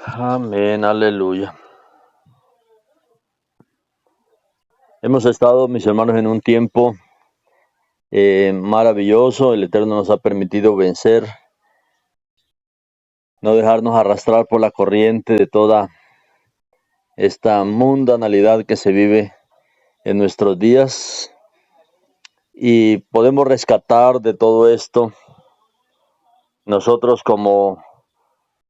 Amén, aleluya. Hemos estado, mis hermanos, en un tiempo maravilloso. El Eterno nos ha permitido vencer, no dejarnos arrastrar por la corriente de toda esta mundanalidad que se vive en nuestros días. Y podemos rescatar de todo esto nosotros como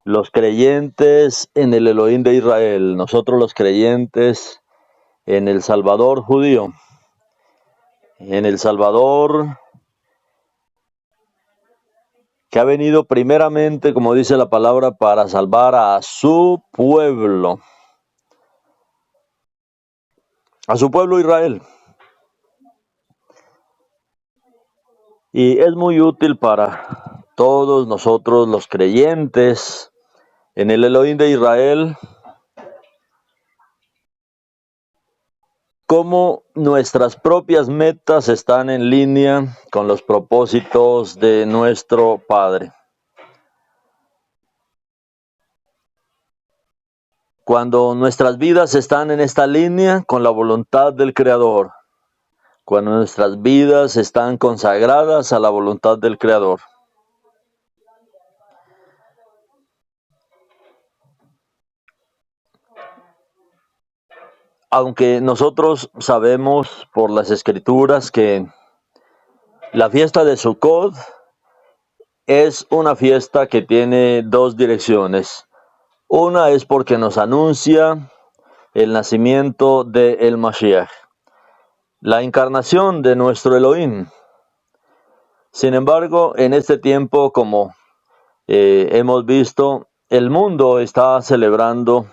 los creyentes en el Elohim de Israel, nosotros los creyentes en el Salvador judío, en el Salvador que ha venido primeramente, como dice la palabra, para salvar a su pueblo Israel. Y es muy útil para todos nosotros los creyentes en el Elohim de Israel, cómo nuestras propias metas están en línea con los propósitos de nuestro Padre. Cuando nuestras vidas están en esta línea con la voluntad del Creador, cuando nuestras vidas están consagradas a la voluntad del Creador. Aunque nosotros sabemos por las Escrituras que la fiesta de Sukkot es una fiesta que tiene dos direcciones. Una es porque nos anuncia el nacimiento de el Mashiach, la encarnación de nuestro Elohim. Sin embargo, en este tiempo, como hemos visto, el mundo está celebrando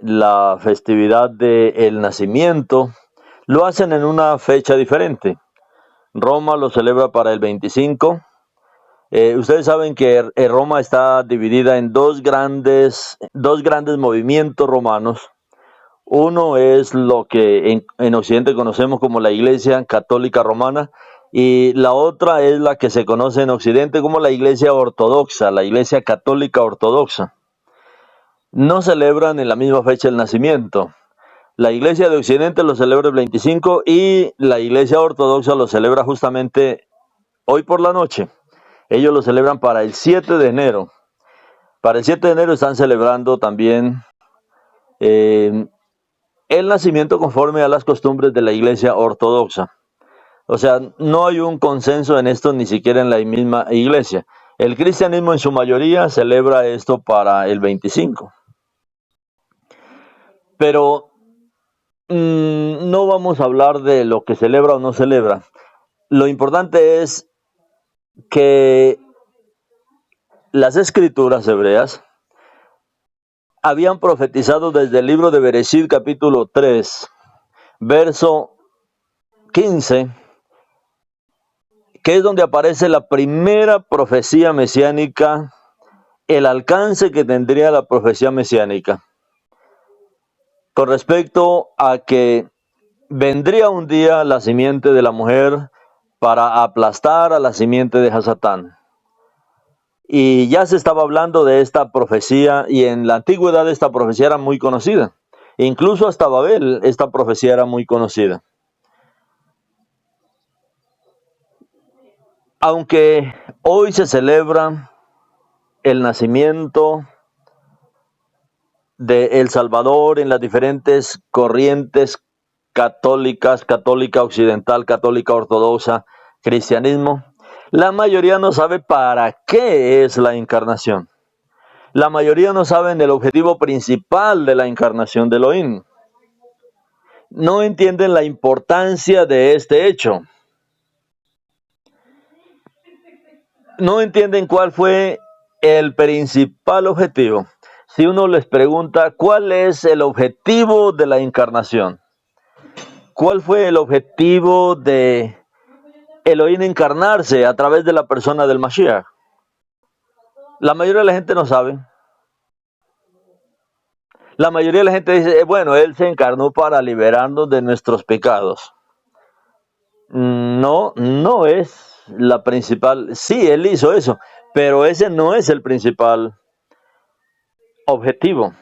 la festividad del nacimiento. Lo hacen en una fecha diferente. Roma lo celebra para el 25. Ustedes saben que Roma está dividida en dos grandes movimientos romanos. Uno es lo que en Occidente conocemos como la Iglesia Católica Romana, y la otra es la que se conoce en Occidente como la Iglesia Ortodoxa, la Iglesia Católica Ortodoxa. No celebran en la misma fecha el nacimiento. La Iglesia de Occidente lo celebra el 25 y la Iglesia Ortodoxa lo celebra justamente hoy por la noche. Ellos lo celebran para el 7 de enero. Para el 7 de enero están celebrando también el nacimiento conforme a las costumbres de la Iglesia Ortodoxa. O sea, no hay un consenso en esto ni siquiera en la misma iglesia. El cristianismo en su mayoría celebra esto para el 25. Pero no vamos a hablar de lo que celebra o no celebra. Lo importante es que las escrituras hebreas habían profetizado desde el libro de Bereshit capítulo 3, verso 15, que es donde aparece la primera profecía mesiánica, el alcance que tendría la profecía mesiánica, con respecto a que vendría un día la simiente de la mujer para aplastar a la simiente de Hasatán. Y ya se estaba hablando de esta profecía, y en la antigüedad esta profecía era muy conocida. Incluso hasta Babel esta profecía era muy conocida. Aunque hoy se celebra el nacimiento de El Salvador en las diferentes corrientes católicas, católica occidental, católica ortodoxa, cristianismo, la mayoría no sabe para qué es la encarnación. La mayoría no saben el objetivo principal de la encarnación de Elohim. No entienden la importancia de este hecho. No entienden cuál fue el principal objetivo. Si uno les pregunta cuál es el objetivo de la encarnación, cuál fue el objetivo de Elohim encarnarse a través de la persona del Mashiach, la mayoría de la gente no sabe. La mayoría de la gente dice, bueno, Él se encarnó para liberarnos de nuestros pecados. No, no es la principal. Sí, Él hizo eso, pero ese no es el principal objetivo.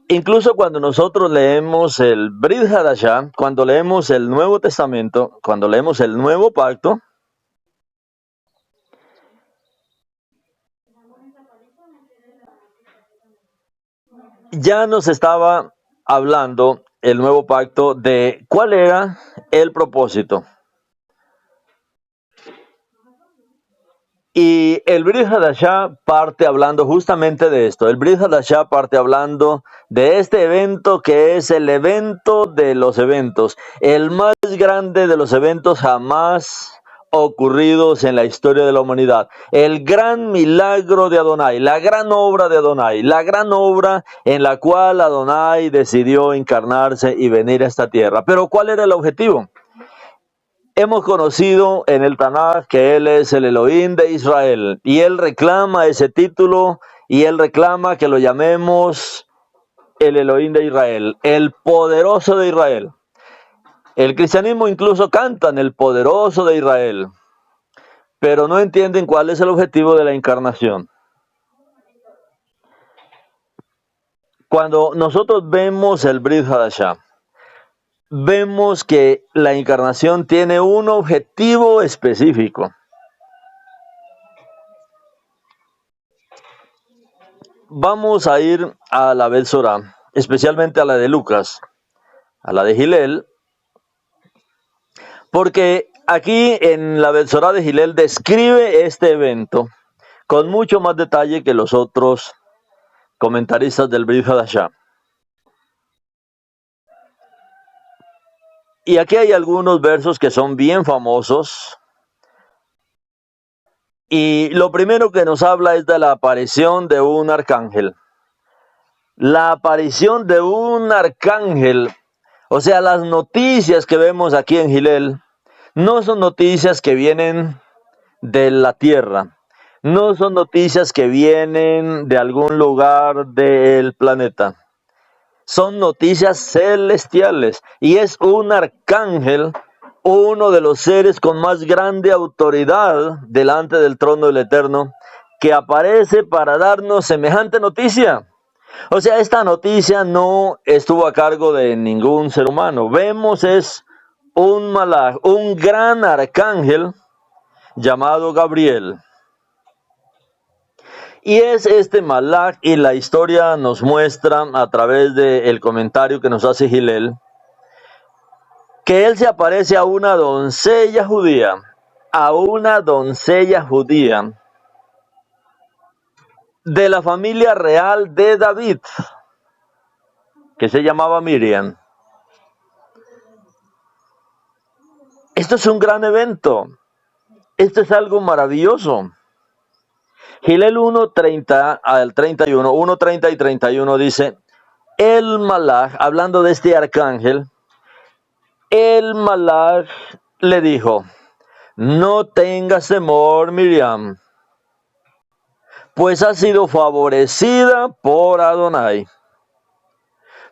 Incluso cuando nosotros leemos el Brit Hadashah, cuando leemos el Nuevo Testamento, cuando leemos el Nuevo Pacto, ya nos estaba hablando el Nuevo Pacto de cuál era el propósito. Y el Brit Hadashah parte hablando justamente de esto. El Brit Hadashah parte hablando de este evento que es el evento de los eventos, el más grande de los eventos jamás ocurridos en la historia de la humanidad. El gran milagro de Adonai, la gran obra de Adonai, la gran obra en la cual Adonai decidió encarnarse y venir a esta tierra. Pero ¿cuál era el objetivo? Hemos conocido en el Tanaj que Él es el Elohim de Israel y Él reclama ese título y Él reclama que lo llamemos el Elohim de Israel, el poderoso de Israel. El cristianismo incluso canta en el poderoso de Israel, pero no entienden cuál es el objetivo de la encarnación. Cuando nosotros vemos el Brit Hadashah, vemos que la encarnación tiene un objetivo específico. Vamos a ir a la Bet Sorah, especialmente a la de Lucas, a la de Hillel, porque aquí en la Bet Sorah de Hillel describe este evento con mucho más detalle que los otros comentaristas del Brit Hadashah. Y aquí hay algunos versos que son bien famosos. Y lo primero que nos habla es de la aparición de un arcángel. La aparición de un arcángel, o sea, las noticias que vemos aquí en Hillel, no son noticias que vienen de la tierra, no son noticias que vienen de algún lugar del planeta. Son noticias celestiales y es un arcángel, uno de los seres con más grande autoridad delante del trono del Eterno, que aparece para darnos semejante noticia. O sea, esta noticia no estuvo a cargo de ningún ser humano. Vemos es un malaj, un gran arcángel llamado Gabriel. Y es este malaj, y la historia nos muestra a través del comentario que nos hace Hillel, que él se aparece a una doncella judía, de la familia real de David, que se llamaba Miriam. Esto es un gran evento, esto es algo maravilloso. Hillel 1:30 al 31, 1:30 y 31 dice, el malaj, hablando de este arcángel, el malaj le dijo, no tengas temor, Miriam, pues has sido favorecida por Adonai.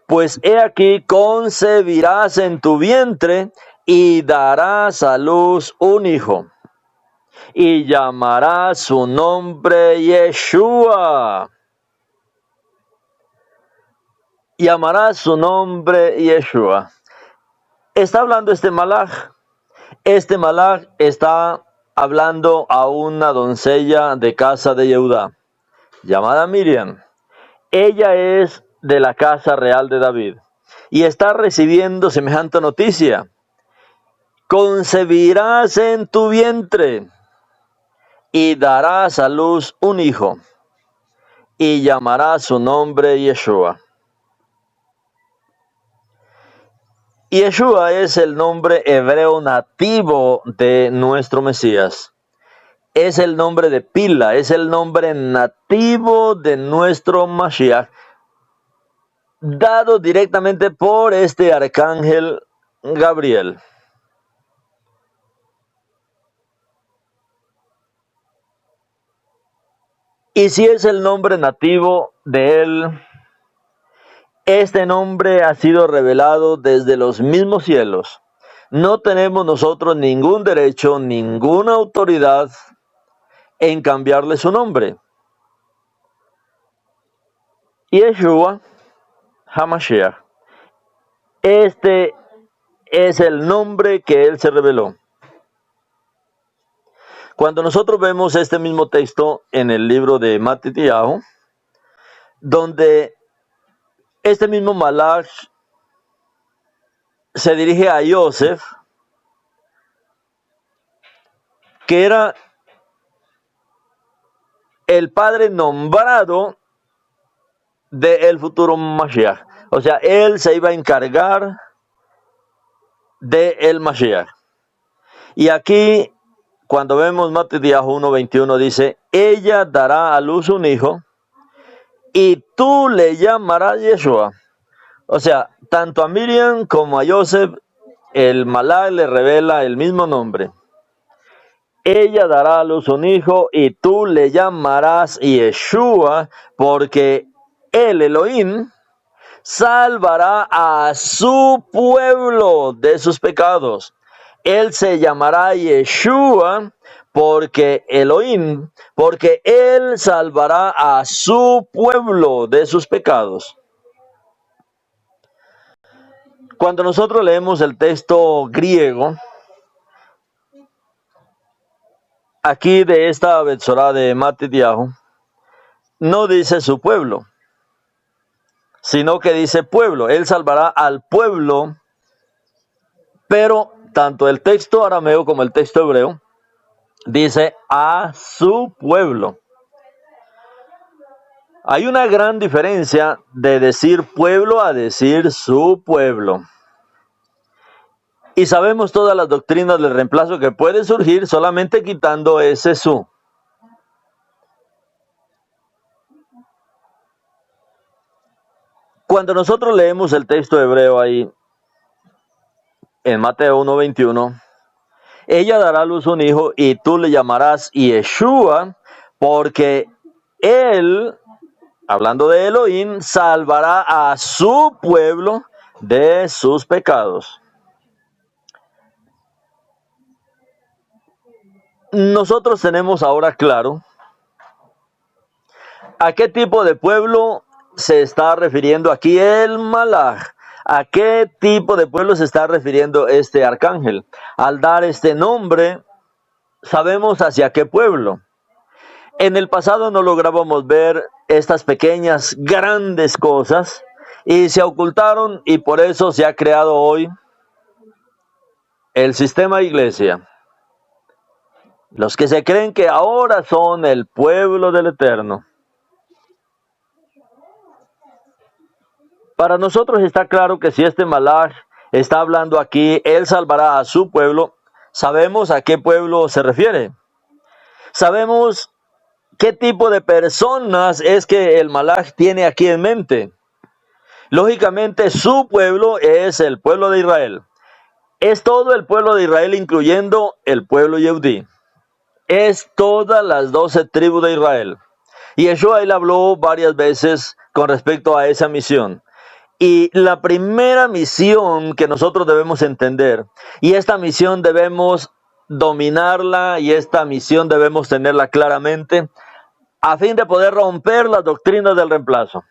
Pues he aquí concebirás en tu vientre y darás a luz un hijo. Y llamarás su nombre Yeshua. Llamarás su nombre Yeshua. Está hablando este malaj. Este malaj está hablando a una doncella de casa de Yehudá, llamada Miriam. Ella es de la casa real de David y está recibiendo semejante noticia. Concebirás en tu vientre y darás a luz un hijo, y llamarás su nombre Yeshua. Yeshua es el nombre hebreo nativo de nuestro Mesías. Es el nombre de pila, es el nombre nativo de nuestro Mashiach, dado directamente por este arcángel Gabriel. Y si es el nombre nativo de él, este nombre ha sido revelado desde los mismos cielos. No tenemos nosotros ningún derecho, ninguna autoridad en cambiarle su nombre. Yeshua HaMashiach. Este es el nombre que él se reveló. Cuando nosotros vemos este mismo texto en el libro de Matityahu, donde este mismo Malach se dirige a Yosef, que era el padre nombrado del futuro Mashiach. O sea, él se iba a encargar del Mashiach. Y aquí, cuando vemos Matityahu 1:21, dice, ella dará a luz un hijo, y tú le llamarás Yeshua. O sea, tanto a Miriam como a Yosef, el Malach le revela el mismo nombre. Ella dará a luz un hijo y tú le llamarás Yeshua, porque el Elohim salvará a su pueblo de sus pecados. Él se llamará Yeshua porque Elohim, porque él salvará a su pueblo de sus pecados. Cuando nosotros leemos el texto griego, aquí de esta Betzorá de Matityahu, no dice su pueblo, sino que dice pueblo. Él salvará al pueblo, pero tanto el texto arameo como el texto hebreo dice a su pueblo. Hay una gran diferencia de decir pueblo a decir su pueblo. Y sabemos todas las doctrinas del reemplazo que puede surgir solamente quitando ese su. Cuando nosotros leemos el texto hebreo ahí, en Mateo 1:21, ella dará a luz un hijo y tú le llamarás Yeshua, porque él, hablando de Elohim, salvará a su pueblo de sus pecados. Nosotros tenemos ahora claro a qué tipo de pueblo se está refiriendo aquí el Malach. ¿A qué tipo de pueblo se está refiriendo este arcángel? Al dar este nombre, sabemos hacia qué pueblo. En el pasado no lográbamos ver estas pequeñas, grandes cosas y se ocultaron, y por eso se ha creado hoy el sistema iglesia. Los que se creen que ahora son el pueblo del Eterno. Para nosotros está claro que si este Malach está hablando aquí, él salvará a su pueblo. Sabemos a qué pueblo se refiere. Sabemos qué tipo de personas es que el Malach tiene aquí en mente. Lógicamente, su pueblo es el pueblo de Israel. Es todo el pueblo de Israel, incluyendo el pueblo Yehudí. Es todas las 12 tribus de Israel. Y Yeshua él habló varias veces con respecto a esa misión. Y la primera misión que nosotros debemos entender, y esta misión debemos dominarla, y esta misión debemos tenerla claramente, a fin de poder romper las doctrinas del reemplazo,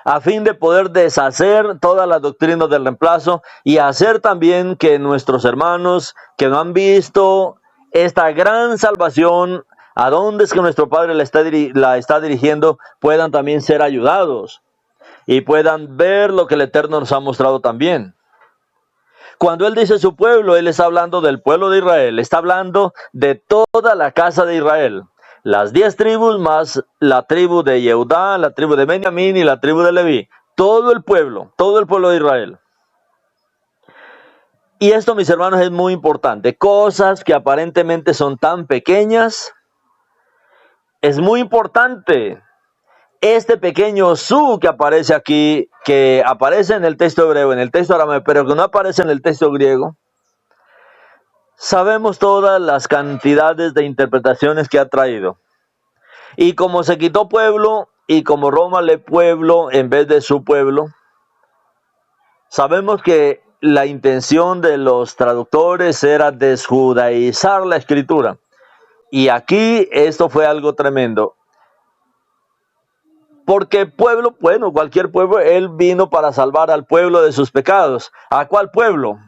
a fin de poder deshacer todas las doctrinas del reemplazo y hacer también que nuestros hermanos que no han visto esta gran salvación, a dónde es que nuestro Padre la está dirigiendo, puedan también ser ayudados y puedan ver lo que el Eterno nos ha mostrado también. Cuando Él dice su pueblo, Él está hablando del pueblo de Israel, está hablando de toda la casa de Israel. Las 10 tribus más la tribu de Yehudá, la tribu de Benjamín y la tribu de Leví. Todo el pueblo de Israel. Y esto, mis hermanos, es muy importante. Cosas que aparentemente son tan pequeñas, es muy importante. Este pequeño su que aparece aquí, que aparece en el texto hebreo, en el texto arameo, pero que no aparece en el texto griego, sabemos todas las cantidades de interpretaciones que ha traído. Y como se quitó pueblo, y como Roma le pueblo en vez de su pueblo, sabemos que la intención de los traductores era desjudaizar la escritura. Y aquí esto fue algo tremendo. Porque pueblo, bueno, cualquier pueblo, Él vino para salvar al pueblo de sus pecados. ¿A cuál pueblo?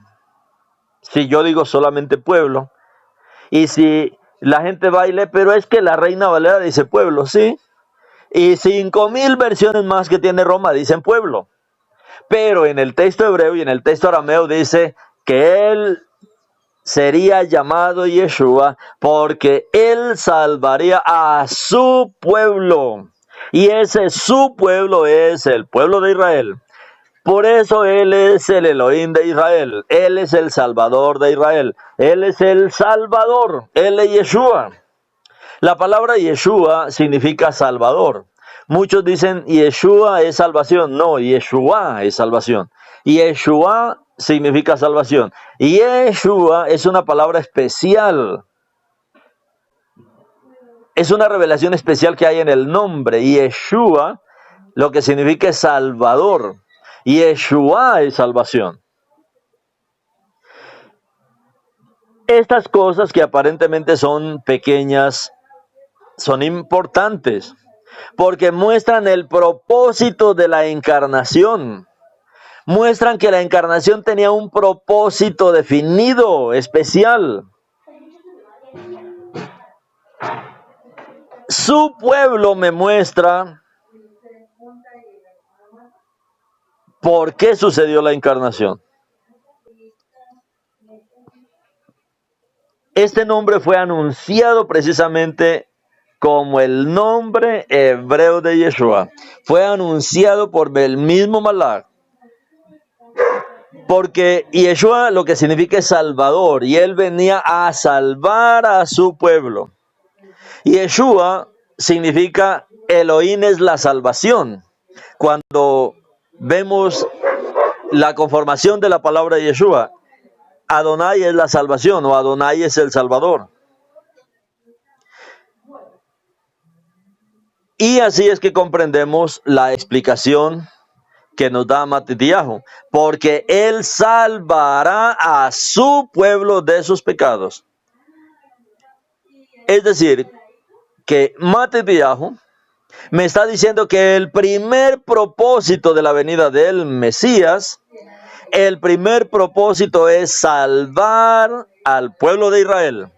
Si yo digo solamente pueblo, y si la gente baile, pero es que la Reina Valera dice pueblo, ¿sí? Y 5,000 versiones más que tiene Roma dicen pueblo. Pero en el texto hebreo y en el texto arameo dice que Él sería llamado Yeshua porque Él salvaría a su pueblo. Y ese su pueblo es el pueblo de Israel. Por eso Él es el Elohim de Israel. Él es el Salvador de Israel. Él es el Salvador. Él es Yeshua. La palabra Yeshua significa Salvador. Muchos dicen Yeshua es salvación. No, Yeshua es salvación. Yeshua significa salvación. Yeshua es una palabra especial. Es una revelación especial que hay en el nombre. Yeshua lo que significa es Salvador. Yeshua es salvación. Estas cosas que aparentemente son pequeñas son importantes porque muestran el propósito de la encarnación. Muestran que la encarnación tenía un propósito definido, especial. Su pueblo me muestra por qué sucedió la encarnación. Este nombre fue anunciado precisamente como el nombre hebreo de Yeshua. Fue anunciado por el mismo Malach. Porque Yeshua lo que significa es Salvador, y Él venía a salvar a su pueblo. Yeshua significa Elohim es la salvación. Cuando vemos la conformación de la palabra Yeshua, Adonai es la salvación o Adonai es el Salvador. Y así es que comprendemos la explicación que nos da Matitiyahu, porque Él salvará a su pueblo de sus pecados. Es decir, que Matitiyahu me está diciendo que el primer propósito de la venida del Mesías, el primer propósito es salvar al pueblo de Israel.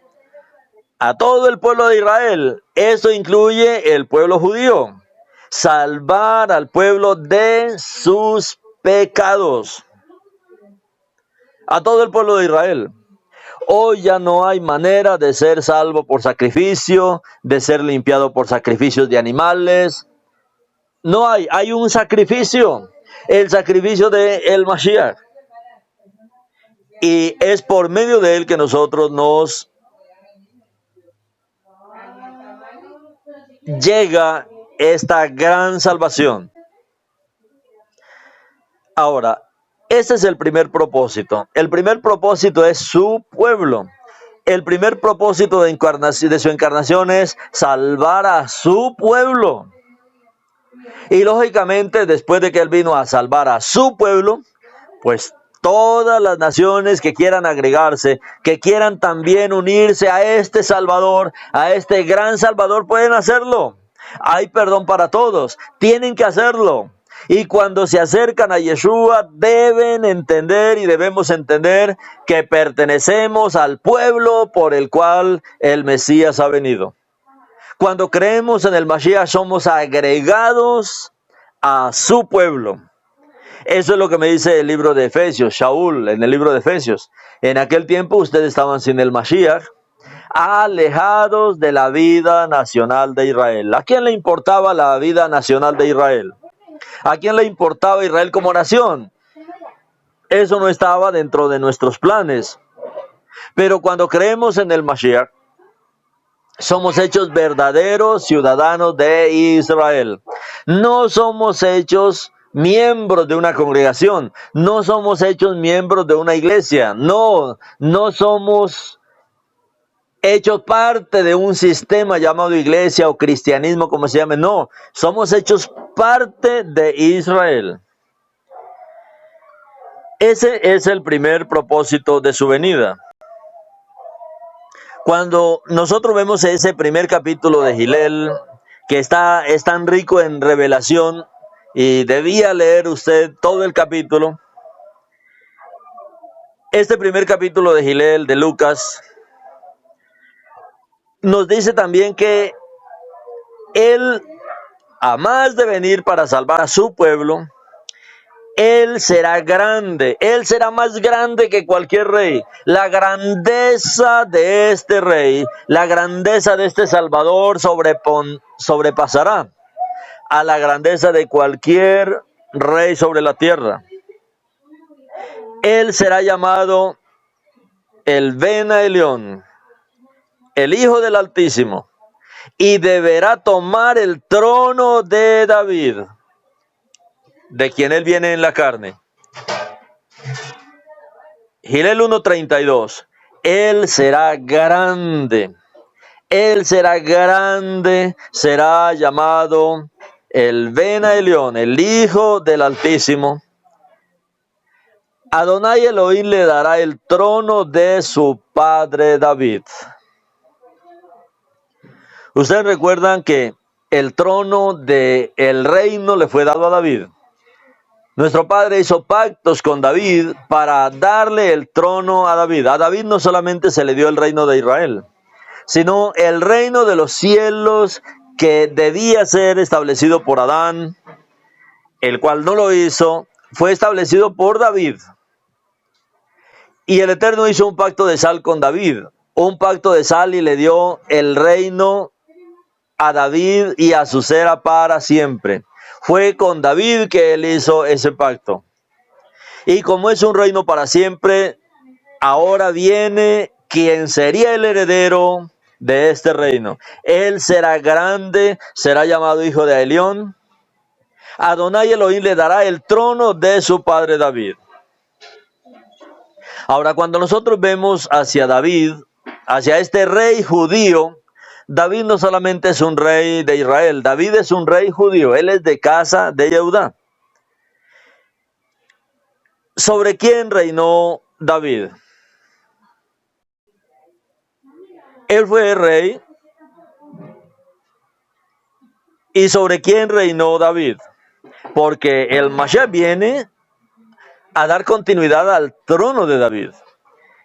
A todo el pueblo de Israel. Eso incluye el pueblo judío. Salvar al pueblo de sus pecados. A todo el pueblo de Israel. Hoy ya no hay manera de ser salvo por sacrificio, de ser limpiado por sacrificios de animales. No hay un sacrificio, el sacrificio de el Mashiach. Y es por medio de él que nosotros nos llega esta gran salvación. Ahora, ese es el primer propósito. El primer propósito es su pueblo. El primer propósito de su encarnación es salvar a su pueblo. Y lógicamente, después de que Él vino a salvar a su pueblo, pues todas las naciones que quieran agregarse, que quieran también unirse a este Salvador, a este gran Salvador, pueden hacerlo. Hay perdón para todos, tienen que hacerlo. Y cuando se acercan a Yeshua, deben entender y debemos entender que pertenecemos al pueblo por el cual el Mesías ha venido. Cuando creemos en el Mashiach, somos agregados a su pueblo. Eso es lo que me dice el libro de Efesios, Shaul, en el libro de Efesios. En aquel tiempo ustedes estaban sin el Mashiach, alejados de la vida nacional de Israel. ¿A quién le importaba la vida nacional de Israel? ¿A quién le importaba Israel como nación? Eso no estaba dentro de nuestros planes. Pero cuando creemos en el Mashiach, somos hechos verdaderos ciudadanos de Israel. No somos hechos miembros de una congregación. No somos hechos miembros de una iglesia. No somos hechos parte de un sistema llamado iglesia o cristianismo, como se llame. No, somos hechos parte de Israel. Ese es el primer propósito de su venida. Cuando nosotros vemos ese primer capítulo de Gilel, que es tan rico en revelación y debía leer usted todo el capítulo. Este primer capítulo de Gilel, de Lucas, nos dice también que él, a más de venir para salvar a su pueblo, él será grande, él será más grande que cualquier rey. La grandeza de este rey, la grandeza de este Salvador sobrepasará a la grandeza de cualquier rey sobre la tierra. Él será llamado el Ben Elión, el Hijo del Altísimo, y deberá tomar el trono de David, de quien él viene en la carne. Gilel 1:32. Él será grande. Él será grande, será llamado el Ben Elión, el Hijo del Altísimo. Adonai Elohim le dará el trono de su padre David. Ustedes recuerdan que el trono del reino le fue dado a David. Nuestro padre hizo pactos con David para darle el trono a David. A David no solamente se le dio el reino de Israel, sino el reino de los cielos que debía ser establecido por Adán, el cual no lo hizo, fue establecido por David. Y el Eterno hizo un pacto de sal con David, un pacto de sal, y le dio el reino a David y a su cera para siempre. Fue con David que él hizo ese pacto. Y como es un reino para siempre, ahora viene quien sería el heredero de este reino. Él será grande, será llamado Hijo de Elión. Adonai Elohim le dará el trono de su padre David. Ahora, cuando nosotros vemos hacia David, hacia este rey judío, David no solamente es un rey de Israel, David es un rey judío, él es de casa de Judá. ¿Sobre quién reinó David? Él fue rey. ¿Y sobre quién reinó David? Porque el Mashiach viene a dar continuidad al trono de David.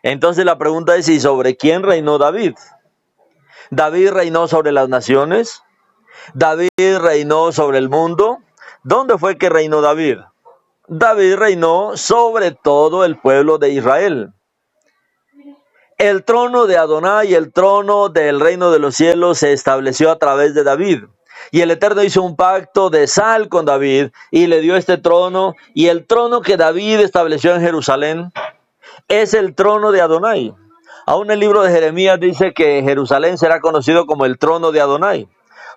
Entonces la pregunta es, ¿y sobre quién reinó David? ¿David reinó sobre las naciones? ¿David reinó sobre el mundo? ¿Dónde fue que reinó David? David reinó sobre todo el pueblo de Israel. El trono de Adonai, el trono del reino de los cielos, se estableció a través de David. Y el Eterno hizo un pacto de sal con David y le dio este trono. Y el trono que David estableció en Jerusalén es el trono de Adonai. Aún el libro de Jeremías dice que Jerusalén será conocido como el trono de Adonai,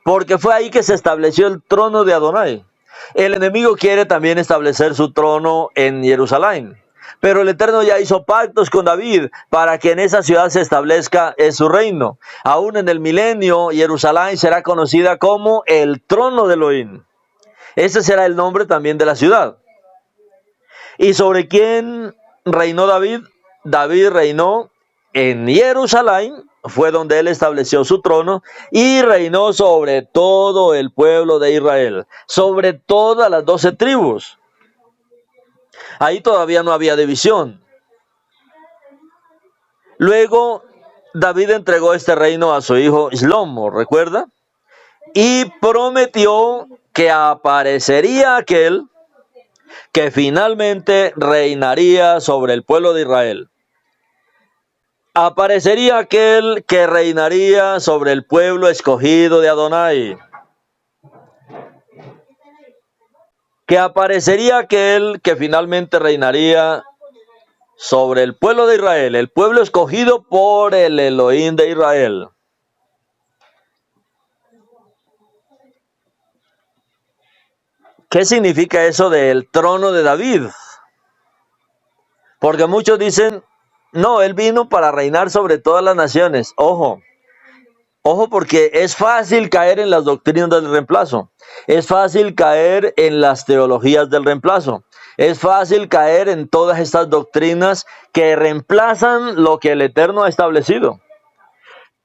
porque fue ahí que se estableció el trono de Adonai. El enemigo quiere también establecer su trono en Jerusalén, pero el Eterno ya hizo pactos con David para que en esa ciudad se establezca su reino. Aún en el milenio, Jerusalén será conocida como el trono de Elohim. Ese será el nombre también de la ciudad. ¿Y sobre quién reinó David? David reinó en Jerusalén, fue donde él estableció su trono, y reinó sobre todo el pueblo de Israel, sobre todas las 12 tribus. Ahí todavía no había división. Luego David entregó este reino a su hijo Shlomo, ¿recuerda? Y prometió que aparecería aquel que finalmente reinaría sobre el pueblo de Israel. Aparecería aquel que reinaría sobre el pueblo escogido de Adonai. Que aparecería aquel que finalmente reinaría sobre el pueblo de Israel, el pueblo escogido por el Elohim de Israel. ¿Qué significa eso del trono de David? Porque muchos dicen, no, él vino para reinar sobre todas las naciones. Ojo, porque es fácil caer en las doctrinas del reemplazo. Es fácil caer en las teologías del reemplazo. Es fácil caer en todas estas doctrinas que reemplazan lo que el Eterno ha establecido.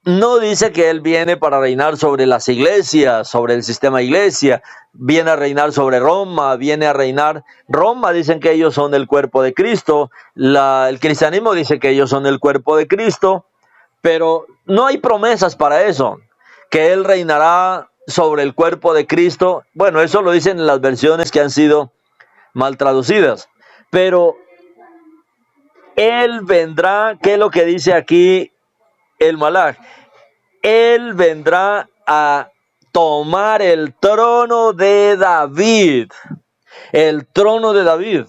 no dice que Él viene para reinar sobre las iglesias, sobre el sistema iglesia, viene a reinar sobre Roma, viene a reinar. Roma dicen que ellos son el cuerpo de Cristo, el cristianismo dice que ellos son el cuerpo de Cristo, pero no hay promesas para eso, que Él reinará sobre el cuerpo de Cristo. Bueno, eso lo dicen en las versiones que han sido mal traducidas, pero Él vendrá, ¿qué es lo que dice aquí el Malaj? Él vendrá a tomar el trono de David. El trono de David.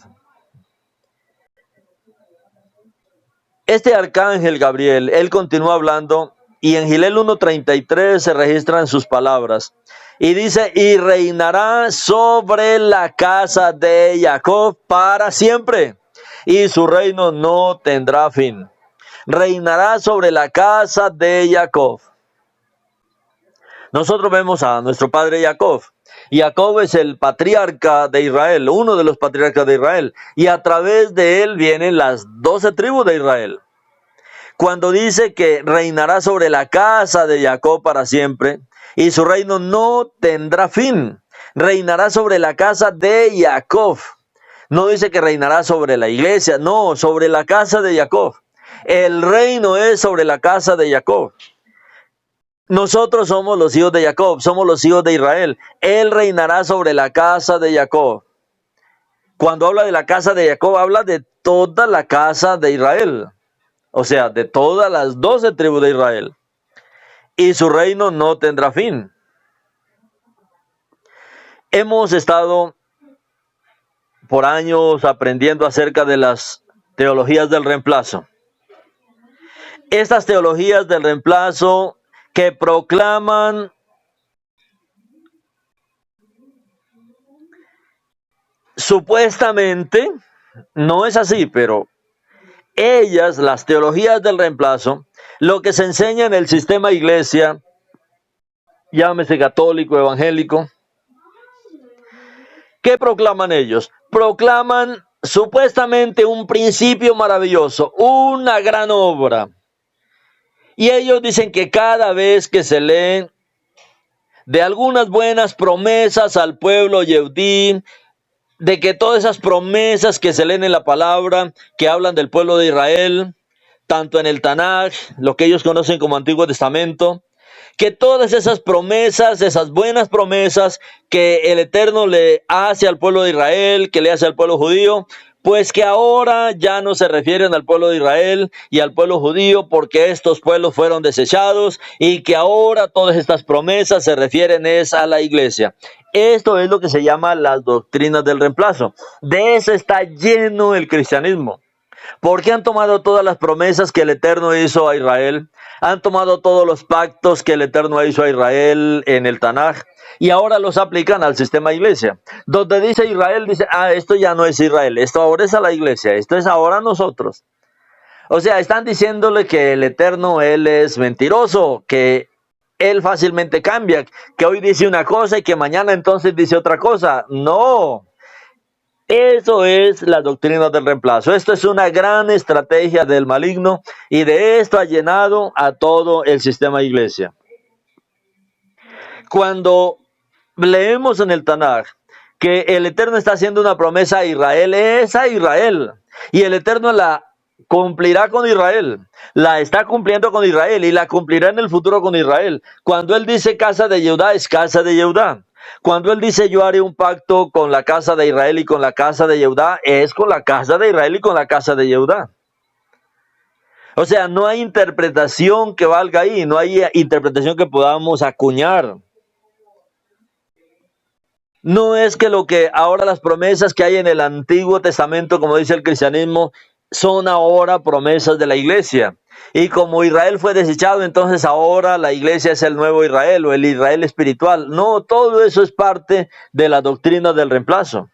Este arcángel Gabriel, él continúa hablando y en Gilel 1:33 se registran sus palabras. Y dice, y reinará sobre la casa de Jacob para siempre, y su reino no tendrá fin. Reinará sobre la casa de Jacob. Nosotros vemos a nuestro padre Jacob. Jacob es el patriarca de Israel, uno de los patriarcas de Israel, y a través de él vienen las 12 tribus de Israel. Cuando dice que reinará sobre la casa de Jacob para siempre, y su reino no tendrá fin, reinará sobre la casa de Jacob. No dice que reinará sobre la iglesia, no, sobre la casa de Jacob. El reino es sobre la casa de Jacob. Nosotros somos los hijos de Jacob, somos los hijos de Israel. Él reinará sobre la casa de Jacob. Cuando habla de la casa de Jacob, habla de toda la casa de Israel. O sea, de todas las 12 tribus de Israel. Y su reino no tendrá fin. Hemos estado por años aprendiendo acerca de las teologías del reemplazo. Estas teologías del reemplazo que proclaman supuestamente, no es así, pero ellas, las teologías del reemplazo, lo que se enseña en el sistema iglesia, llámese católico, evangélico, ¿qué proclaman ellos? Proclaman supuestamente un principio maravilloso, una gran obra. Y ellos dicen que cada vez que se leen de algunas buenas promesas al pueblo Yehudí, de que todas esas promesas que se leen en la palabra, que hablan del pueblo de Israel, tanto en el Tanaj, lo que ellos conocen como Antiguo Testamento, que todas esas promesas, esas buenas promesas que el Eterno le hace al pueblo de Israel, que le hace al pueblo judío, pues que ahora ya no se refieren al pueblo de Israel y al pueblo judío porque estos pueblos fueron desechados y que ahora todas estas promesas se refieren es a la iglesia. Esto es lo que se llama las doctrinas del reemplazo. De eso está lleno el cristianismo. Porque han tomado todas las promesas que el Eterno hizo a Israel, han tomado todos los pactos que el Eterno hizo a Israel en el Tanaj y ahora los aplican al sistema iglesia. Donde dice Israel, dice, esto ya no es Israel, esto ahora es a la iglesia, esto es ahora a nosotros. O sea, están diciéndole que el Eterno, Él es mentiroso, que Él fácilmente cambia, que hoy dice una cosa y que mañana entonces dice otra cosa. No. Eso es la doctrina del reemplazo. Esto es una gran estrategia del maligno y de esto ha llenado a todo el sistema iglesia. Cuando leemos en el Tanaj que el Eterno está haciendo una promesa a Israel, es a Israel. Y el Eterno la cumplirá con Israel. La está cumpliendo con Israel y la cumplirá en el futuro con Israel. Cuando Él dice casa de Judá, es casa de Judá. Cuando Él dice yo haré un pacto con la casa de Israel y con la casa de Judá, es con la casa de Israel y con la casa de Judá. O sea, no hay interpretación que valga ahí, no hay interpretación que podamos acuñar. No es que lo que ahora las promesas que hay en el Antiguo Testamento, como dice el cristianismo, son ahora promesas de la iglesia. Y como Israel fue desechado, entonces ahora la iglesia es el nuevo Israel o el Israel espiritual. No, todo eso es parte de la doctrina del reemplazo.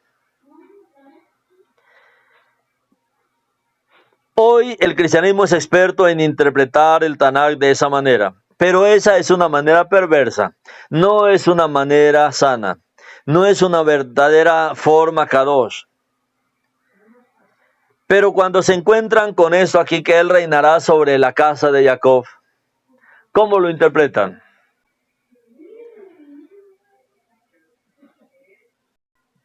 Hoy el cristianismo es experto en interpretar el Tanaj de esa manera, pero esa es una manera perversa, no es una manera sana, no es una verdadera forma kadosh. Pero cuando se encuentran con esto aquí, que Él reinará sobre la casa de Jacob, ¿Cómo lo interpretan?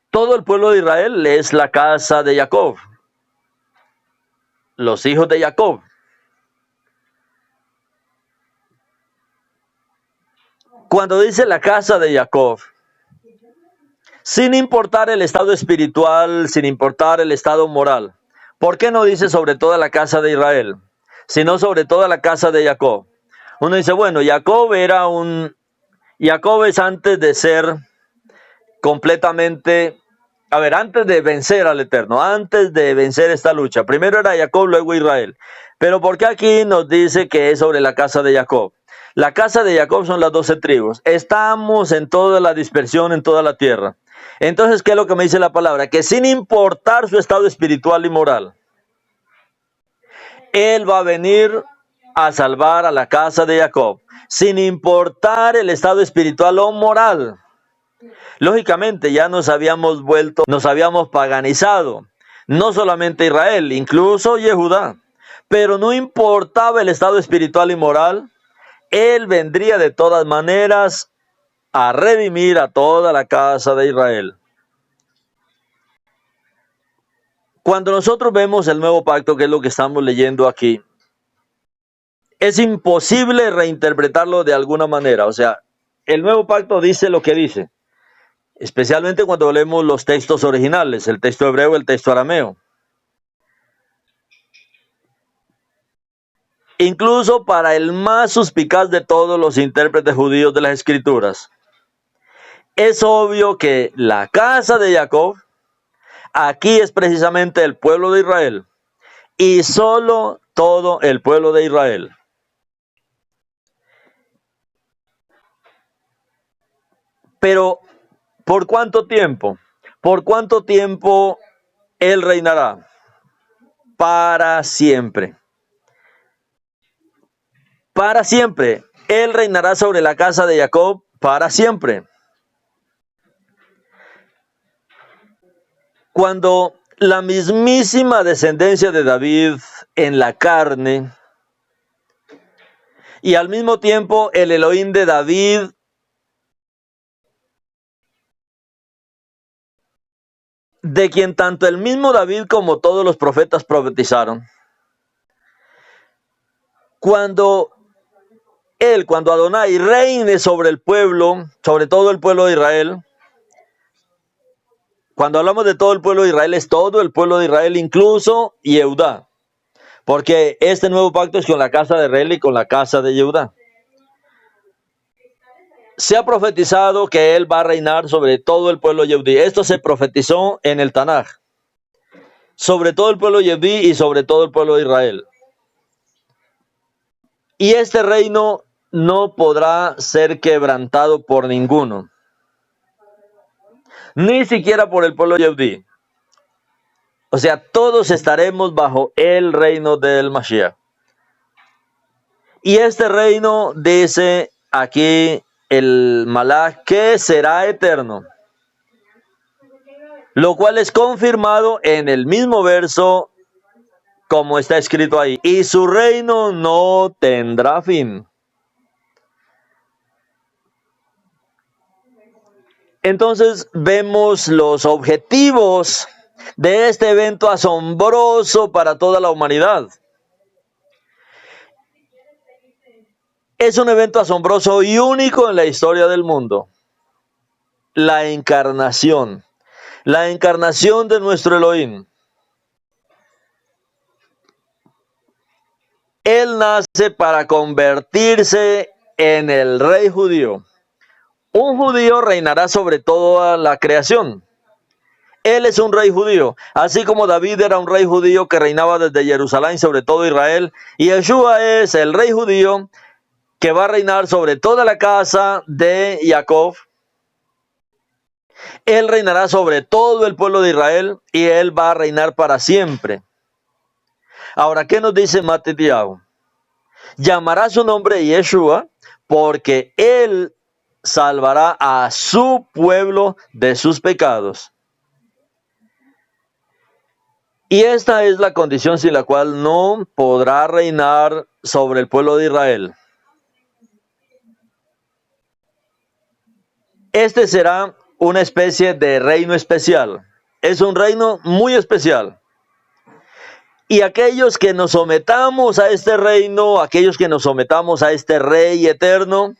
Todo el pueblo de Israel es la casa de Jacob, los hijos de Jacob. Cuando dice la casa de Jacob, sin importar el estado espiritual, sin importar el estado moral, ¿por qué no dice sobre toda la casa de Israel, sino sobre toda la casa de Jacob? Uno dice, bueno, Jacob es antes de ser completamente, antes de vencer al Eterno, antes de vencer esta lucha. Primero era Jacob, luego Israel. Pero ¿por qué aquí nos dice que es sobre la casa de Jacob? La casa de Jacob son las 12 tribus. Estamos en toda la dispersión, en toda la tierra. Entonces, ¿qué es lo que me dice la palabra? Que sin importar su estado espiritual y moral, Él va a venir a salvar a la casa de Jacob, sin importar el estado espiritual o moral. Lógicamente ya nos habíamos paganizado, no solamente Israel, incluso Yehudá, pero no importaba el estado espiritual y moral, Él vendría de todas maneras a redimir a toda la casa de Israel. Cuando nosotros vemos el nuevo pacto, que es lo que estamos leyendo aquí, es imposible reinterpretarlo de alguna manera. O sea, el nuevo pacto dice lo que dice, especialmente cuando leemos los textos originales, el texto hebreo y el texto arameo. Incluso para el más suspicaz de todos los intérpretes judíos de las Escrituras, es obvio que la casa de Jacob aquí es precisamente el pueblo de Israel, y solo todo el pueblo de Israel. Pero, ¿por cuánto tiempo? ¿Por cuánto tiempo Él reinará? Para siempre. Para siempre. Él reinará sobre la casa de Jacob para siempre. Cuando la mismísima descendencia de David en la carne y al mismo tiempo el Elohim de David de quien tanto el mismo David como todos los profetas profetizaron. Cuando Adonai reine sobre el pueblo, sobre todo el pueblo de Israel, cuando hablamos de todo el pueblo de Israel, es todo el pueblo de Israel, incluso Yehudá, porque este nuevo pacto es con la casa de Israel y con la casa de Yehudá. Se ha profetizado que Él va a reinar sobre todo el pueblo yehudí. Esto se profetizó en el Tanaj, sobre todo el pueblo yehudí y sobre todo el pueblo de Israel. Y este reino no podrá ser quebrantado por ninguno, ni siquiera por el pueblo yehudí. O sea, todos estaremos bajo el reino del Mashiach. Y este reino, dice aquí el Malach, que será eterno, lo cual es confirmado en el mismo verso como está escrito ahí. Y su reino no tendrá fin. Entonces vemos los objetivos de este evento asombroso para toda la humanidad. Es un evento asombroso y único en la historia del mundo. La encarnación de nuestro Elohim. Él nace para convertirse en el rey judío. Un judío reinará sobre toda la creación. Él es un rey judío, así como David era un rey judío que reinaba desde Jerusalén sobre todo Israel, y Yeshua es el rey judío que va a reinar sobre toda la casa de Jacob. Él reinará sobre todo el pueblo de Israel y Él va a reinar para siempre. Ahora, ¿qué nos dice Matitiahu? Llamará su nombre Yeshua porque Él salvará a su pueblo de sus pecados. Y esta es la condición sin la cual no podrá reinar sobre el pueblo de Israel. Este será una especie de reino especial. Es un reino muy especial. Y aquellos que nos sometamos a este reino, aquellos que nos sometamos a este Rey eterno,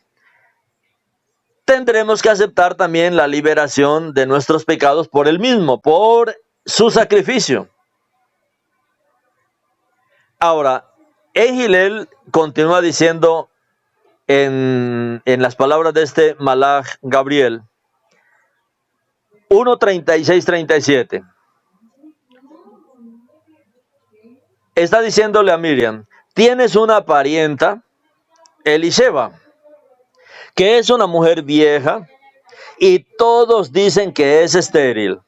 tendremos que aceptar también la liberación de nuestros pecados por Él mismo, por su sacrificio. Ahora, en Gilel continúa diciendo en las palabras de este Malaj Gabriel, 1:36-37. Está diciéndole a Miriam, tienes una parienta, Elisheba, que es una mujer vieja, y todos dicen que es estéril,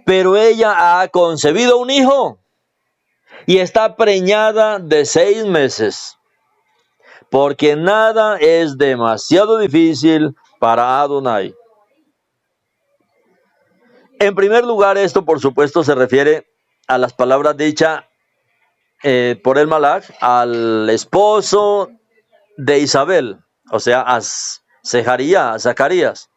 pero ella ha concebido un hijo, y está preñada de 6 meses, porque nada es demasiado difícil para Adonai. En primer lugar, esto por supuesto se refiere a las palabras dichas por el Malaj al esposo de Isabel, o sea, a Zacarías.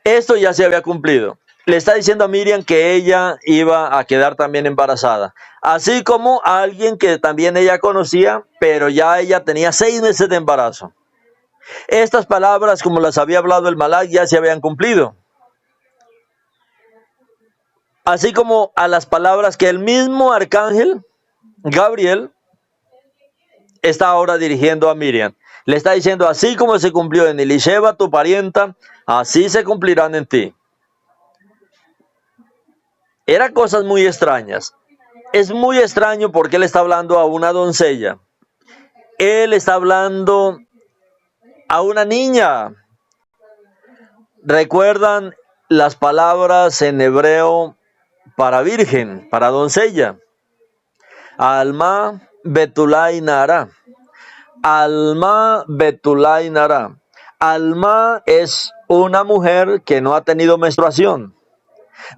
Esto ya se había cumplido. Le está diciendo a Miriam que ella iba a quedar también embarazada, así como a alguien que también ella conocía, pero ya ella tenía 6 meses de embarazo. Estas palabras, como las había hablado el Malaj, ya se habían cumplido. Así como a las palabras que el mismo arcángel Gabriel está ahora dirigiendo a Miriam. Le está diciendo, así como se cumplió en Elisheba, tu parienta, así se cumplirán en ti. Eran cosas muy extrañas. Es muy extraño porque él está hablando a una doncella. Él está hablando a una niña. ¿Recuerdan las palabras en hebreo para virgen, para doncella? Alma Betulai Nara. Alma Betulai Nara. Alma es una mujer que no ha tenido menstruación.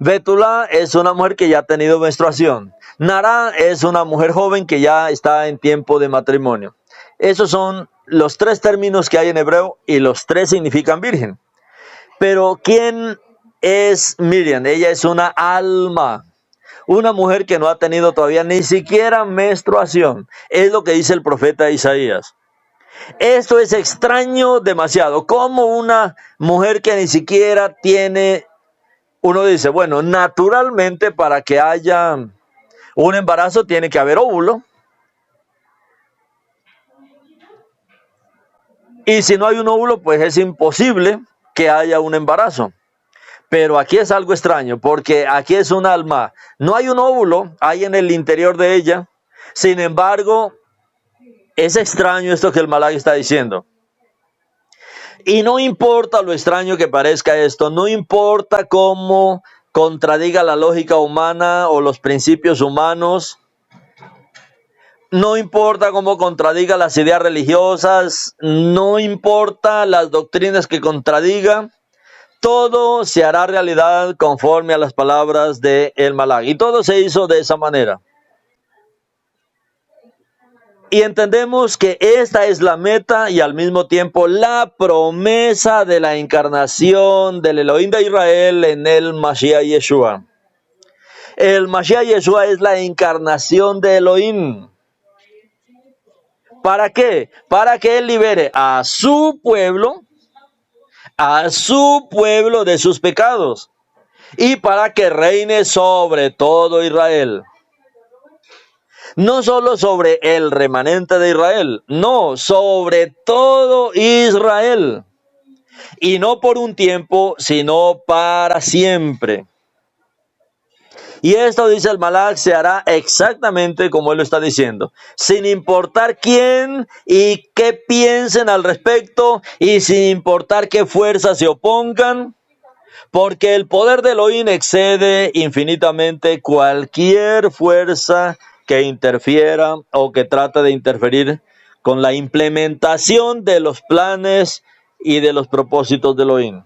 Betulá es una mujer que ya ha tenido menstruación. Nara es una mujer joven que ya está en tiempo de matrimonio. Esos son los 3 términos que hay en hebreo y los 3 significan virgen. Pero ¿quién es Miriam? Ella es una alma. Una mujer que no ha tenido todavía ni siquiera menstruación. Es lo que dice el profeta Isaías. Esto es extraño demasiado. Como una mujer que ni siquiera tiene... Uno dice, bueno, naturalmente para que haya un embarazo tiene que haber óvulo. Y si no hay un óvulo, pues es imposible que haya un embarazo. Pero aquí es algo extraño, porque aquí es un alma. No hay un óvulo, hay en el interior de ella. Sin embargo, es extraño esto que el Malaj está diciendo. Y no importa lo extraño que parezca esto, no importa cómo contradiga la lógica humana o los principios humanos, no importa cómo contradiga las ideas religiosas, no importa las doctrinas que contradiga, todo se hará realidad conforme a las palabras de el Malaj. Y todo se hizo de esa manera. Y entendemos que esta es la meta y al mismo tiempo la promesa de la encarnación del Elohim de Israel en el Mashiach Yeshua. El Mashiach Yeshua es la encarnación de Elohim. ¿Para qué? Para que Él libere a su pueblo de sus pecados y para que reine sobre todo Israel. No solo sobre el remanente de Israel, no, sobre todo Israel. Y no por un tiempo, sino para siempre. Y esto, dice el Malaj, se hará exactamente como él lo está diciendo, sin importar quién y qué piensen al respecto, y sin importar qué fuerzas se opongan, porque el poder de Elohim excede infinitamente cualquier fuerza que interfiera o que trate de interferir con la implementación de los planes y de los propósitos de Elohim.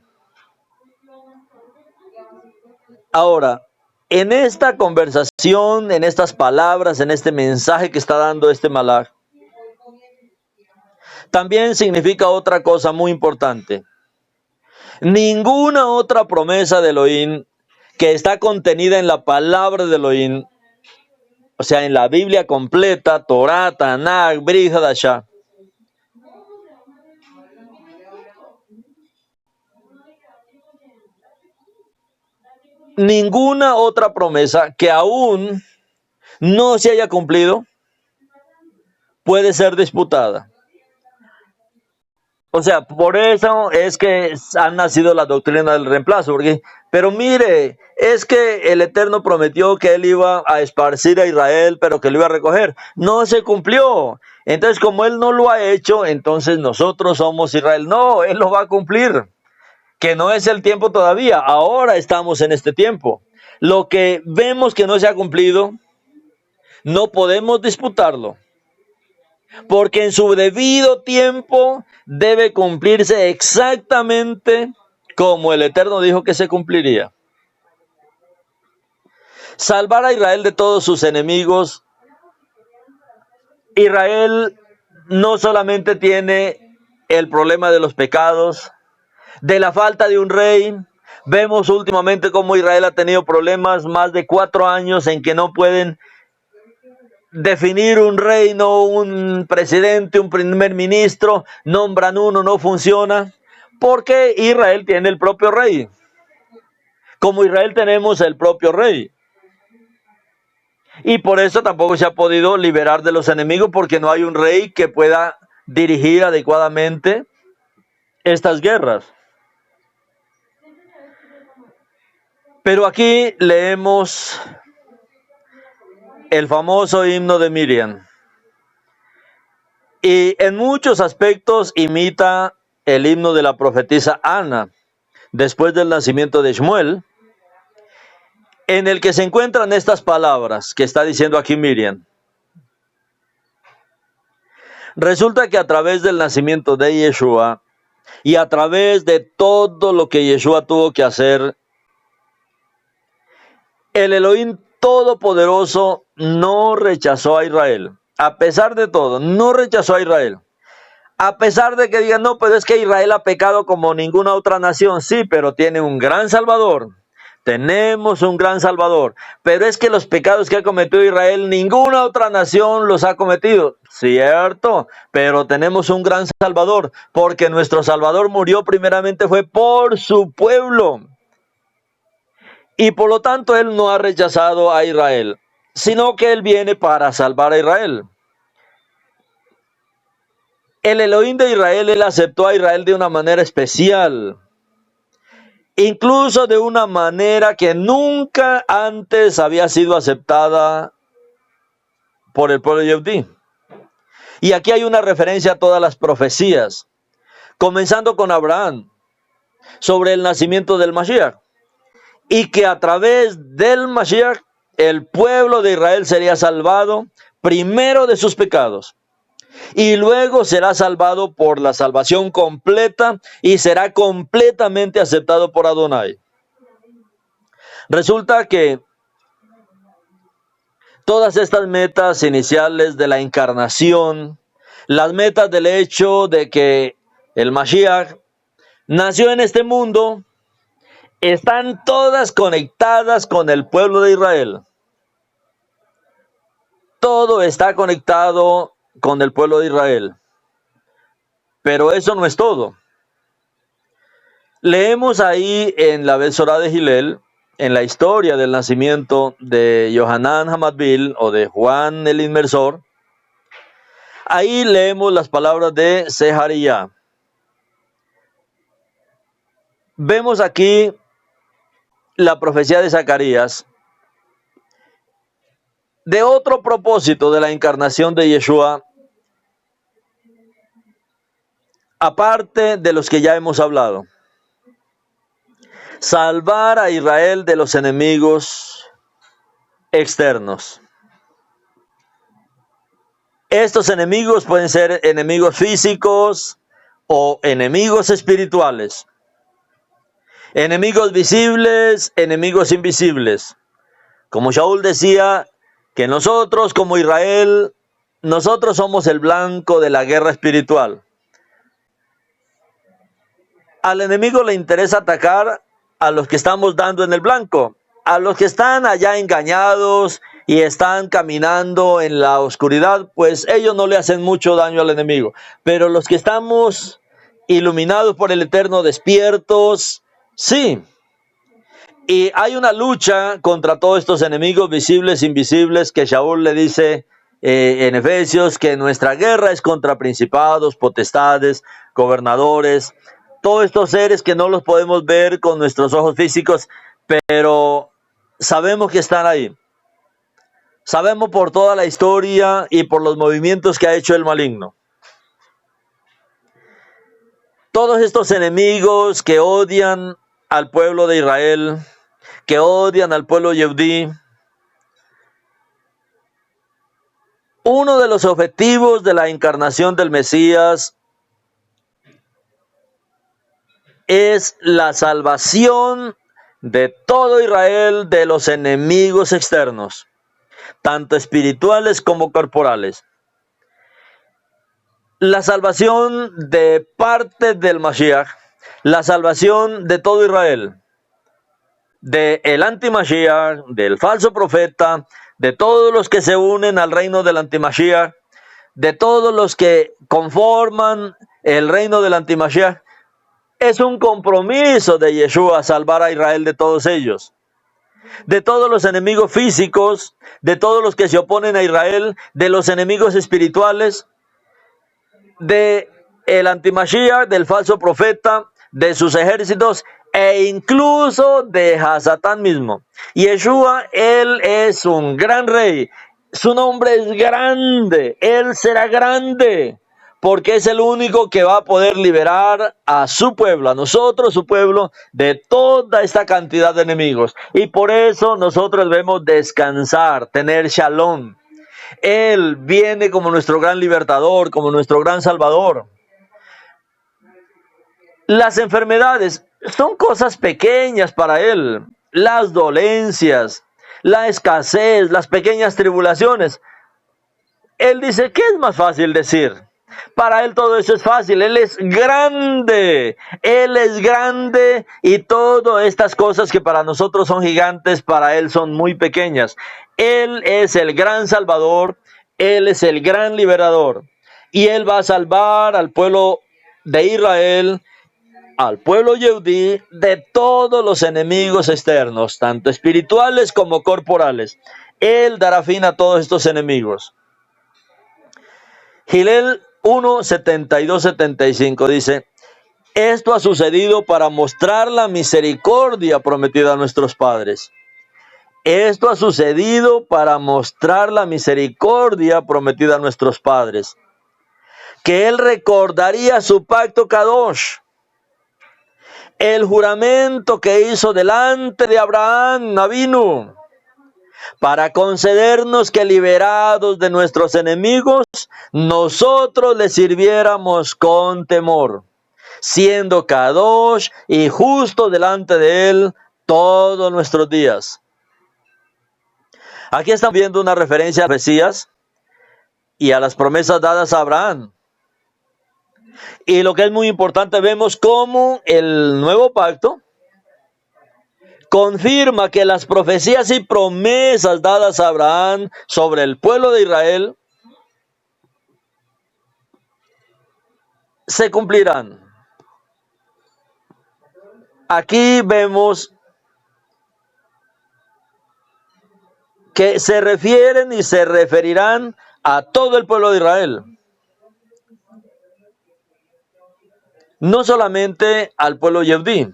Ahora, en esta conversación, en estas palabras, en este mensaje que está dando este Malaj, también significa otra cosa muy importante. Ninguna otra promesa de Elohim que está contenida en la palabra de Elohim, o sea, en la Biblia completa, Torah, Tanakh, Brit Hadashah, ninguna otra promesa que aún no se haya cumplido puede ser disputada. O sea, por eso es que ha nacido la doctrina del reemplazo. Pero mire, es que el Eterno prometió que Él iba a esparcir a Israel, pero que lo iba a recoger. No se cumplió. Entonces, como Él no lo ha hecho, entonces nosotros somos Israel. No, Él lo va a cumplir. Que no es el tiempo todavía. Ahora estamos en este tiempo. Lo que vemos que no se ha cumplido, no podemos disputarlo. Porque en su debido tiempo debe cumplirse exactamente como el Eterno dijo que se cumpliría. Salvar a Israel de todos sus enemigos. Israel no solamente tiene el problema de los pecados, de la falta de un rey. Vemos últimamente cómo Israel ha tenido problemas, más de 4 años en que no pueden definir un reino, un presidente, un primer ministro, nombran uno, no funciona, porque Israel tiene el propio rey. Como Israel tenemos el propio rey. Y por eso tampoco se ha podido liberar de los enemigos, porque no hay un rey que pueda dirigir adecuadamente estas guerras. Pero aquí leemos el famoso himno de Miriam. Y en muchos aspectos imita el himno de la profetisa Ana, después del nacimiento de Shmuel, en el que se encuentran estas palabras que está diciendo aquí Miriam. Resulta que a través del nacimiento de Yeshua y a través de todo lo que Yeshua tuvo que hacer, el Elohim Todopoderoso no rechazó a Israel. A pesar de todo, no rechazó a Israel. A pesar de que digan, no, pues es que Israel ha pecado como ninguna otra nación. Sí, pero tiene un gran Salvador. Tenemos un gran Salvador. Pero es que los pecados que ha cometido Israel, ninguna otra nación los ha cometido. Cierto, pero tenemos un gran Salvador. Porque nuestro Salvador murió primeramente fue por su pueblo. Y por lo tanto Él no ha rechazado a Israel, sino que Él viene para salvar a Israel. El Elohim de Israel, Él aceptó a Israel de una manera especial. Incluso de una manera que nunca antes había sido aceptada por el pueblo yehudí. Y aquí hay una referencia a todas las profecías, comenzando con Abraham, sobre el nacimiento del Mashiach. Y que a través del Mashiach, el pueblo de Israel sería salvado primero de sus pecados. Y luego será salvado por la salvación completa y será completamente aceptado por Adonai. Resulta que todas estas metas iniciales de la encarnación, las metas del hecho de que el Mashiach nació en este mundo, están todas conectadas con el pueblo de Israel. Todo está conectado con el pueblo de Israel. Pero eso no es todo. Leemos ahí en la Besorá de Hillel, en la historia del nacimiento de Yohanan Hamadbil o de Juan el Inmersor. Ahí leemos las palabras de Seharía. Vemos aquí la profecía de Zacarías de otro propósito de la encarnación de Yeshua, aparte de los que ya hemos hablado. Salvar a Israel de los enemigos externos. Estos enemigos pueden ser enemigos físicos o enemigos espirituales. Enemigos visibles, enemigos invisibles. Como Shaul decía, que nosotros como Israel, nosotros somos el blanco de la guerra espiritual. Al enemigo le interesa atacar a los que estamos dando en el blanco, a los que están allá engañados y están caminando en la oscuridad, pues ellos no le hacen mucho daño al enemigo. Pero los que estamos iluminados por el Eterno, despiertos, sí. Y hay una lucha contra todos estos enemigos visibles e invisibles que Shaul le dice en Efesios que nuestra guerra es contra principados, potestades, gobernadores, todos estos seres que no los podemos ver con nuestros ojos físicos, pero sabemos que están ahí. Sabemos por toda la historia y por los movimientos que ha hecho el maligno. Todos estos enemigos que odian al pueblo de Israel, que odian al pueblo yehudí, uno de los objetivos de la encarnación del Mesías es la salvación de todo Israel de los enemigos externos, tanto espirituales como corporales. La salvación de parte del Mashiach, la salvación de todo Israel, del anti-Mashiach, del falso profeta, de todos los que se unen al reino del anti-Mashiach, de todos los que conforman el reino del anti-Mashiach, es un compromiso de Yeshua salvar a Israel de todos ellos, de todos los enemigos físicos, de todos los que se oponen a Israel, de los enemigos espirituales, de el anti-Mashiach, del falso profeta, de sus ejércitos e incluso de Hasatán mismo. Yeshua, él es un gran rey, su nombre es grande, él será grande, porque es el único que va a poder liberar a su pueblo, a nosotros, su pueblo, de toda esta cantidad de enemigos. Y por eso nosotros debemos descansar, tener shalom. Él viene como nuestro gran libertador, como nuestro gran salvador. Las enfermedades son cosas pequeñas para Él. Las dolencias, la escasez, las pequeñas tribulaciones. Él dice, ¿qué es más fácil decir? Para Él todo eso es fácil. Él es grande. Él es grande y todas estas cosas que para nosotros son gigantes, para Él son muy pequeñas. Él es el gran Salvador. Él es el gran liberador. Y Él va a salvar al pueblo de Israel, al pueblo yehudí, de todos los enemigos externos, tanto espirituales como corporales. Él dará fin a todos estos enemigos. Gilel 1, 72-75 dice, esto ha sucedido para mostrar la misericordia prometida a nuestros padres. Esto ha sucedido para mostrar la misericordia prometida a nuestros padres. Que Él recordaría su pacto Kadosh, el juramento que hizo delante de Abraham Avinu, para concedernos que liberados de nuestros enemigos, nosotros le sirviéramos con temor, siendo Kadosh y justo delante de Él todos nuestros días. Aquí estamos viendo una referencia a Mesías y a las promesas dadas a Abraham. Y lo que es muy importante, vemos cómo el nuevo pacto confirma que las profecías y promesas dadas a Abraham sobre el pueblo de Israel se cumplirán. Aquí vemos que se refieren y se referirán a todo el pueblo de Israel. No solamente al pueblo yehudí.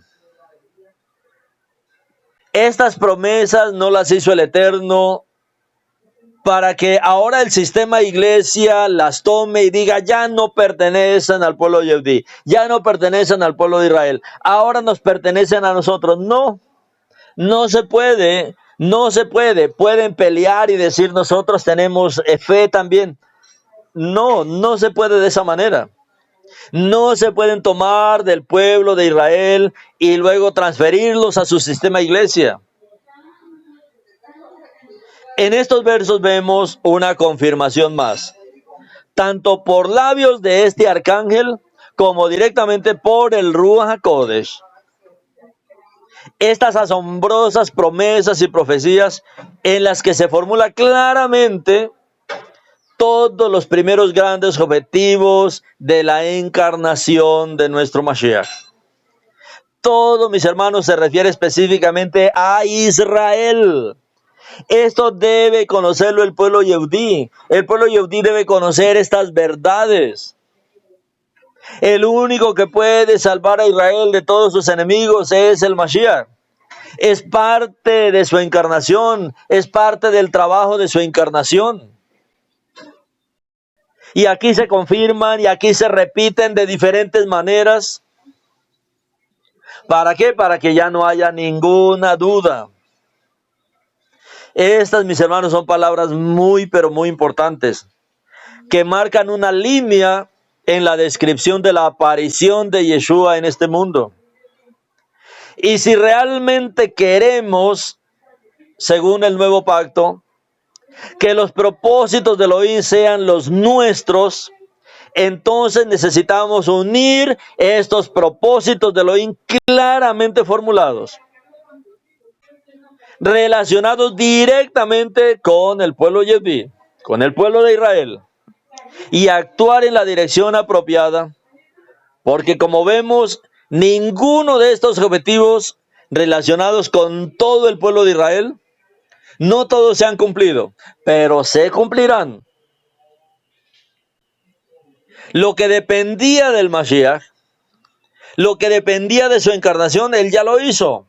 Estas promesas no las hizo el Eterno para que ahora el sistema iglesia las tome y diga, ya no pertenecen al pueblo yehudí, ya no pertenecen al pueblo de Israel, ahora nos pertenecen a nosotros. No, no se puede, no se puede. Pueden pelear y decir nosotros tenemos fe también. No, no se puede de esa manera. No se pueden tomar del pueblo de Israel y luego transferirlos a su sistema iglesia. En estos versos vemos una confirmación más, tanto por labios de este arcángel como directamente por el Ruach HaKodesh. Estas asombrosas promesas y profecías en las que se formula claramente todos los primeros grandes objetivos de la encarnación de nuestro Mashiach. Todo, mis hermanos, se refiere específicamente a Israel. Esto debe conocerlo el pueblo Yehudí. El pueblo Yehudí debe conocer estas verdades. El único que puede salvar a Israel de todos sus enemigos es el Mashiach. Es parte de su encarnación, es parte del trabajo de su encarnación. Y aquí se confirman y aquí se repiten de diferentes maneras. ¿Para qué? Para que ya no haya ninguna duda. Estas, mis hermanos, son palabras muy, pero muy importantes, que marcan una línea en la descripción de la aparición de Yeshua en este mundo. Y si realmente queremos, según el nuevo pacto, que los propósitos de Elohim sean los nuestros, entonces necesitamos unir estos propósitos de Elohim claramente formulados, relacionados directamente con el pueblo Yehudí, con el pueblo de Israel, y actuar en la dirección apropiada, porque como vemos, ninguno de estos objetivos relacionados con todo el pueblo de Israel, no todos se han cumplido, pero se cumplirán. Lo que dependía del Mashiach, lo que dependía de su encarnación, Él ya lo hizo.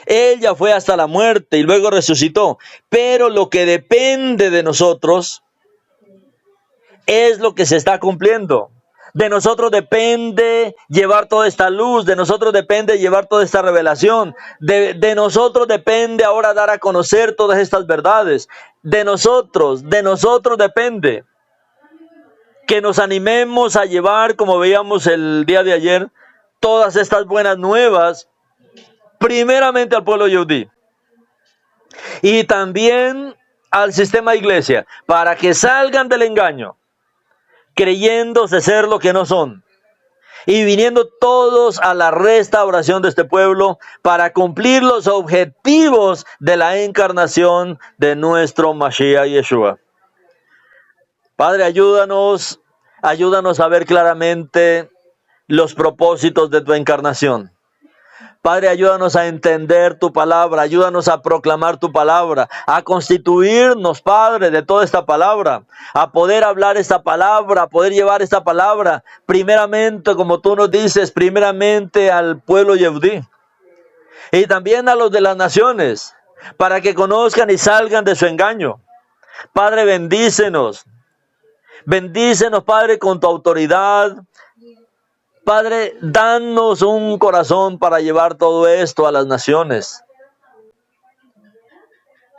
Él ya fue hasta la muerte y luego resucitó. Pero lo que depende de nosotros es lo que se está cumpliendo. De nosotros depende llevar toda esta luz, de nosotros depende llevar toda esta revelación, de nosotros depende ahora dar a conocer todas estas verdades. De nosotros depende que nos animemos a llevar, como veíamos el día de ayer, todas estas buenas nuevas, primeramente al pueblo Yehudí y también al sistema iglesia, para que salgan del engaño, creyéndose ser lo que no son, y viniendo todos a la restauración de este pueblo para cumplir los objetivos de la encarnación de nuestro Mashiach Yeshua. Padre, ayúdanos a ver claramente los propósitos de tu encarnación. Padre, ayúdanos a entender tu palabra, ayúdanos a proclamar tu palabra, a constituirnos, Padre, de toda esta palabra, a poder hablar esta palabra, a poder llevar esta palabra, primeramente, como tú nos dices, primeramente al pueblo Yehudí, y también a los de las naciones, para que conozcan y salgan de su engaño. Padre, bendícenos, Padre, con tu autoridad. Padre, danos un corazón para llevar todo esto a las naciones.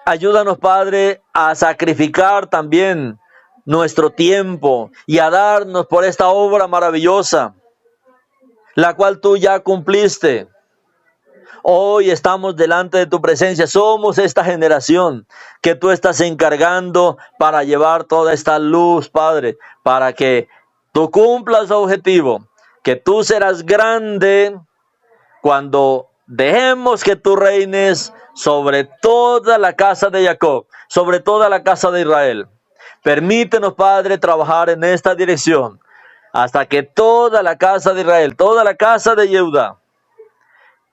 Ayúdanos, Padre, a sacrificar también nuestro tiempo y a darnos por esta obra maravillosa, la cual tú ya cumpliste. Hoy estamos delante de tu presencia, somos esta generación que tú estás encargando para llevar toda esta luz, Padre, para que tú cumplas su objetivo, que tú serás grande cuando dejemos que tú reines sobre toda la casa de Jacob, sobre toda la casa de Israel. Permítenos, Padre, trabajar en esta dirección hasta que toda la casa de Israel, toda la casa de Judá,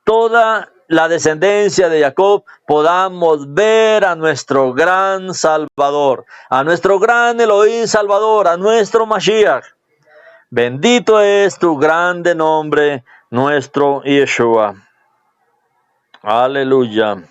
toda la descendencia de Jacob podamos ver a nuestro gran Salvador, a nuestro gran Elohim Salvador, a nuestro Mashiach. Bendito es tu grande nombre, nuestro Yeshua. Aleluya.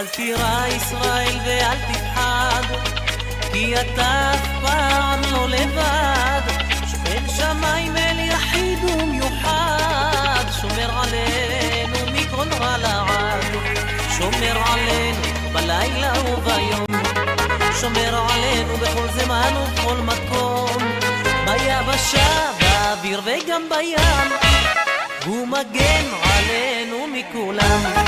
אל תירא ישראל ואל תפחד, כי אתה אף פעם לא לבד. שוכן שמיים אל יחיד במיוחד שומר עלינו מכל רע לעד שומר עלינו בלילה וביום שומר עלינו בכל זמן ובכל מקום ביבשה, באוויר וגם בים הוא מגן עלינו מכולם